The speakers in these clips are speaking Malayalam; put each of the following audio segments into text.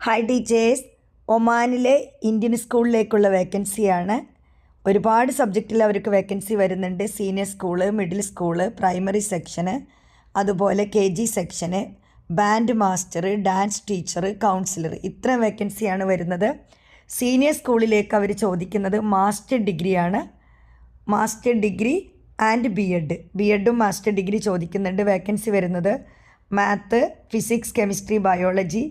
ഹായ് ടീച്ചേഴ്സ്, ഒമാനിലെ ഇന്ത്യൻ സ്കൂളിലേക്കുള്ള വേക്കൻസിയാണ്. ഒരുപാട് സബ്ജക്റ്റിൽ അവർക്ക് വേക്കൻസി വരുന്നുണ്ട്. Senior school, middle school, primary section, അതുപോലെ KG section, band master, dance teacher, counsellor, ഇത്രയും വേക്കൻസിയാണ് വരുന്നത്. സീനിയർ സ്കൂളിലേക്ക് അവർ ചോദിക്കുന്നത് മാസ്റ്റർ ഡിഗ്രിയാണ്. മാസ്റ്റർ ഡിഗ്രി ആൻഡ് ബി എഡും മാസ്റ്റർ ഡിഗ്രി ചോദിക്കുന്നുണ്ട്. വേക്കൻസി വരുന്നത് math, physics, chemistry, biology,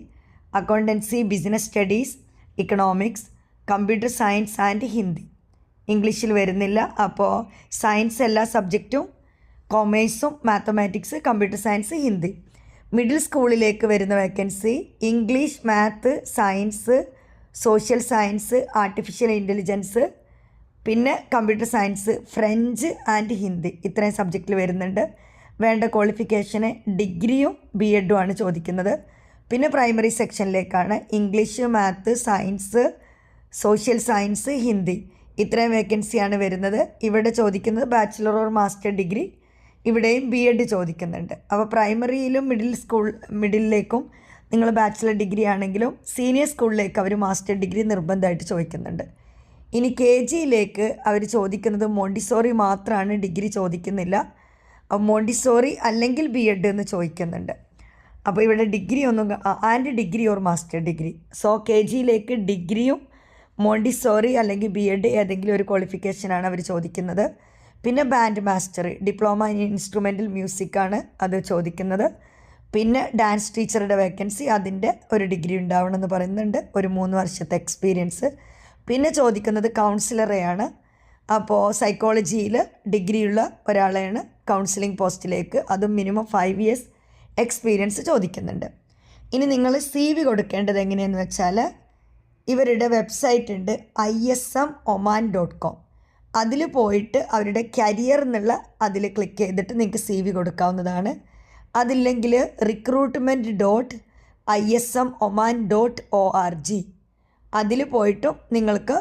accountancy, business studies, economics, computer science and Hindi. ഇംഗ്ലീഷിൽ വരുന്നില്ല. അപ്പോൾ സയൻസ് എല്ലാ സബ്ജക്റ്റും, കൊമേഴ്സും, mathematics, computer science, Hindi. Middle സ്കൂളിലേക്ക് വരുന്ന vacancy English, math, science, social science, artificial intelligence, പിന്നെ computer science, French and Hindi, ഇത്രയും സബ്ജക്റ്റിൽ വരുന്നുണ്ട്. വേണ്ട ക്വാളിഫിക്കേഷന് ഡിഗ്രിയും BEഡും ആണ് ചോദിക്കുന്നത്. പിന്നെ പ്രൈമറി സെക്ഷനിലേക്കാണ് English, math, science, social science, Hindi, ഇത്രയും വേക്കൻസിയാണ് വരുന്നത്. ഇവിടെ ചോദിക്കുന്നത് ബാച്ചിലർ ഓർ മാസ്റ്റർ ഡിഗ്രി, ഇവിടെയും BEഡ് ചോദിക്കുന്നുണ്ട്. അപ്പോൾ പ്രൈമറിയിലും മിഡിലിലേക്കും നിങ്ങൾ ബാച്ചിലർ ഡിഗ്രി ആണെങ്കിലും സീനിയർ സ്കൂളിലേക്ക് അവർ മാസ്റ്റർ ഡിഗ്രി നിർബന്ധമായിട്ട് ചോദിക്കുന്നുണ്ട്. ഇനി KGയിലേക്ക് അവർ ചോദിക്കുന്നത് മോണ്ടിസോറി മാത്രമാണ്, ഡിഗ്രി ചോദിക്കുന്നില്ല. മോണ്ടിസോറി അല്ലെങ്കിൽ BEഡ് എന്ന് ചോദിക്കുന്നുണ്ട്. അപ്പോൾ ഇവിടെ degree and degree or master degree. So KGയിലേക്ക് ഡിഗ്രിയും മോണ്ടിസോറി അല്ലെങ്കിൽ BEഡ് ഏതെങ്കിലും ഒരു ക്വാളിഫിക്കേഷനാണ് അവർ ചോദിക്കുന്നത്. പിന്നെ band master, diploma in instrumental മ്യൂസിക്കാണ് അത് ചോദിക്കുന്നത്. പിന്നെ ഡാൻസ് ടീച്ചറുടെ വേക്കൻസി, അതിൻ്റെ ഒരു ഡിഗ്രി ഉണ്ടാവണമെന്ന് പറയുന്നുണ്ട്, ഒരു 3 വർഷത്തെ എക്സ്പീരിയൻസ്. പിന്നെ ചോദിക്കുന്നത് കൗൺസിലറെയാണ്. അപ്പോൾ സൈക്കോളജിയിൽ ഡിഗ്രിയുള്ള ഒരാളെയാണ് കൗൺസിലിംഗ് പോസ്റ്റിലേക്ക്, അതും മിനിമം 5 ഇയേഴ്സ് എക്സ്പീരിയൻസ് ചോദിക്കുന്നുണ്ട്. ഇനി നിങ്ങൾ CV കൊടുക്കേണ്ടത് എങ്ങനെയെന്ന് വെച്ചാൽ ഇവരുടെ വെബ്സൈറ്റ് ഉണ്ട്, ismoman.com. അതിൽ പോയിട്ട് അവരുടെ കരിയർ എന്നുള്ള അതിൽ ക്ലിക്ക് ചെയ്തിട്ട് നിങ്ങൾക്ക് CV കൊടുക്കാവുന്നതാണ്. അതില്ലെങ്കിൽ recruitment.ismoman.org അതിൽ പോയിട്ടും നിങ്ങൾക്ക്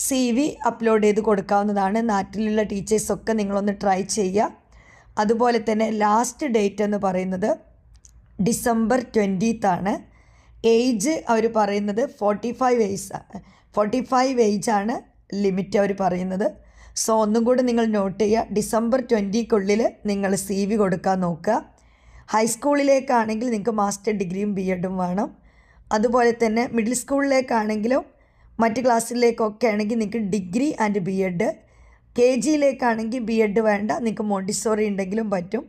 CV അപ്ലോഡ് ചെയ്ത് കൊടുക്കാവുന്നതാണ്. നാട്ടിലുള്ള ടീച്ചേഴ്സൊക്കെ നിങ്ങളൊന്ന് ട്രൈ ചെയ്യുക. അതുപോലെ തന്നെ ലാസ്റ്റ് ഡേറ്റ് എന്ന് പറയുന്നത് December 20 ഏജ് അവർ പറയുന്നത് 45 ഏജാണ് ലിമിറ്റ് അവർ പറയുന്നത്. സോ ഒന്നും കൂടി നിങ്ങൾ നോട്ട് ചെയ്യുക, December 20 നിങ്ങൾ CV കൊടുക്കാൻ നോക്കുക. ഹൈസ്കൂളിലേക്കാണെങ്കിൽ നിങ്ങൾക്ക് മാസ്റ്റർ ഡിഗ്രിയും BEഡും വേണം. അതുപോലെ തന്നെ മിഡിൽ സ്കൂളിലേക്കാണെങ്കിലും മറ്റ് ക്ലാസ്സിലേക്കൊക്കെ ആണെങ്കിൽ നിങ്ങൾക്ക് ഡിഗ്രി ആൻഡ് BEഡ്. KGയിലേക്കാണെങ്കിൽ BEഡ് വേണ്ട, നിങ്ങൾക്ക് മോണ്ടിസോറി ഉണ്ടെങ്കിലും പറ്റും.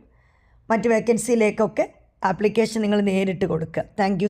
മറ്റ് വേക്കൻസിയിലേക്കൊക്കെ ആപ്ലിക്കേഷൻ നിങ്ങൾ നേരിട്ട് കൊടുക്കുക. Thank you.